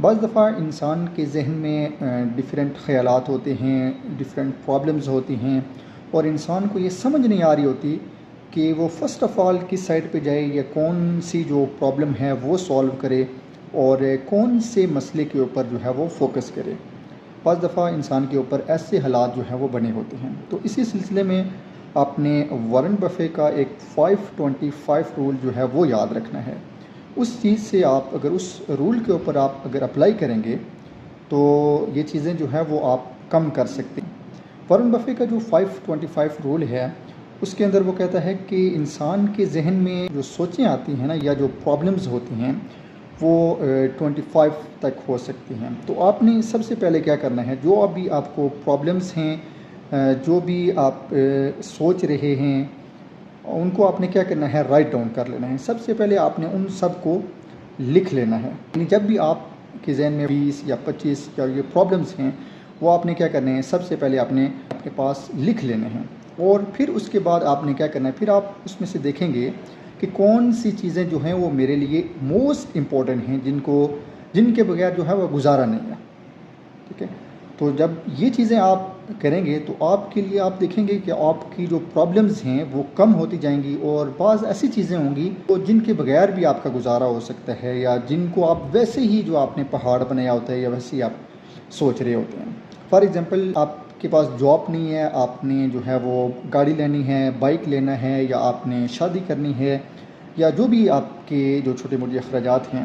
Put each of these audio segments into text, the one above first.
بعض دفعہ انسان کے ذہن میں ڈفرینٹ خیالات ہوتے ہیں، ڈفرینٹ پرابلمز ہوتی ہیں، اور انسان کو یہ سمجھ نہیں آ رہی ہوتی کہ وہ فرسٹ آف آل کس سائڈ پہ جائے یا کون سی جو پرابلم ہے وہ سولو کرے اور کون سے مسئلے کے اوپر جو ہے وہ فوکس کرے۔ بعض دفعہ انسان کے اوپر ایسے حالات جو ہیں وہ بنے ہوتے ہیں۔ تو اسی سلسلے میں آپ نے وارن بفے کا ایک 5-25 رول جو ہے وہ یاد رکھنا ہے۔ اس چیز سے آپ اگر اس رول کے اوپر آپ اگر اپلائی کریں گے تو یہ چیزیں جو ہے وہ آپ کم کر سکتے ہیں۔ وارن بفے کا جو 5-25 رول ہے اس کے اندر وہ کہتا ہے کہ انسان کے ذہن میں جو سوچیں آتی ہیں نا یا جو پرابلمز ہوتی ہیں وہ 25 تک ہو سکتی ہیں۔ تو آپ نے سب سے پہلے کیا کرنا ہے، جو ابھی آپ کو پرابلمز ہیں، جو بھی آپ سوچ رہے ہیں، ان کو آپ نے کیا کرنا ہے، رائٹ ڈاؤن کر لینا ہے۔ سب سے پہلے آپ نے ان سب کو لکھ لینا ہے۔ یعنی جب بھی آپ کے ذہن میں 20 یا 25 یا یہ پرابلمز ہیں وہ آپ نے کیا کرنے ہیں، سب سے پہلے آپ نے اپنے پاس لکھ لینے ہیں، اور پھر اس کے بعد آپ نے کیا کرنا ہے، پھر آپ اس میں سے دیکھیں گے کہ کون سی چیزیں جو ہیں وہ میرے لیے موسٹ امپورٹنٹ ہیں، جن کے بغیر جو ہے وہ گزارا نہیں ہے۔ ٹھیک ہے، تو جب یہ چیزیں آپ کریں گے تو آپ کے لیے آپ دیکھیں گے کہ آپ کی جو پرابلمز ہیں وہ کم ہوتی جائیں گی، اور بعض ایسی چیزیں ہوں گی تو جن کے بغیر بھی آپ کا گزارا ہو سکتا ہے، یا جن کو آپ ویسے ہی جو آپ نے پہاڑ بنایا ہوتا ہے یا ویسے ہی آپ سوچ رہے ہوتے ہیں۔ فار ایگزامپل، آپ کے پاس جاب نہیں ہے، آپ نے جو ہے وہ گاڑی لینی ہے، بائک لینا ہے، یا آپ نے شادی کرنی ہے، یا جو بھی آپ کے جو چھوٹے موٹے اخراجات ہیں،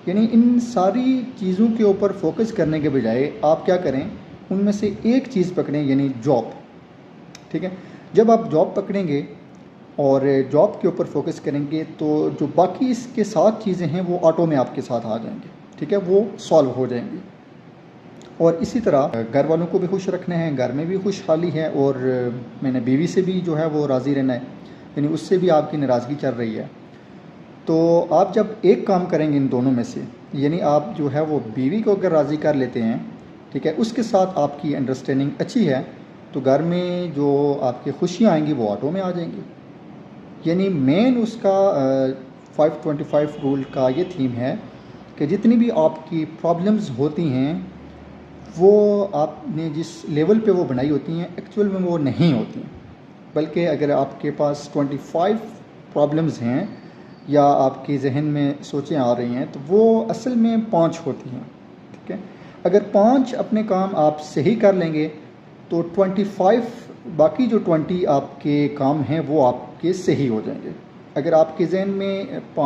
یعنی ان ساری چیزوں کے اوپر فوکس کرنے کے بجائے آپ کیا کریں، ان میں سے ایک چیز پکڑیں، یعنی جاب۔ ٹھیک ہے، جب آپ جاب پکڑیں گے اور جاب کے اوپر فوکس کریں گے تو جو باقی اس کے ساتھ چیزیں ہیں وہ آٹو میں آپ کے ساتھ آ جائیں گے۔ ٹھیک ہے، وہ سالو ہو جائیں گی۔ اور اسی طرح گھر والوں کو بھی خوش رکھنا ہے، گھر میں بھی خوشحالی ہے، اور میں نے بیوی سے بھی جو ہے وہ راضی رہنا ہے، یعنی اس سے بھی آپ کی ناراضگی چل رہی ہے۔ تو آپ جب ایک کام کریں گے ان دونوں میں سے، یعنی آپ جو ہے وہ بیوی کو اگر راضی کر لیتے ہیں، ٹھیک ہے، اس کے ساتھ آپ کی انڈرسٹینڈنگ اچھی ہے، تو گھر میں جو آپ کی خوشیاں آئیں گی وہ آٹو میں آ جائیں گی۔ یعنی مین اس کا 5-25 رول کا یہ تھیم ہے کہ جتنی بھی آپ کی پرابلمز ہوتی ہیں وہ آپ نے جس لیول پہ وہ بنائی ہوتی ہیں ایکچول میں وہ نہیں ہوتی ہیں، بلکہ اگر آپ کے پاس 25 پرابلمز ہیں یا آپ کے ذہن میں سوچیں آ رہی ہیں تو وہ اصل میں 5 ہوتی ہیں۔ ٹھیک ہے، اگر 5 اپنے کام آپ صحیح کر لیں گے تو 25 باقی جو 20 آپ کے کام ہیں وہ آپ کے صحیح ہو جائیں گے۔ اگر آپ کے ذہن میں 5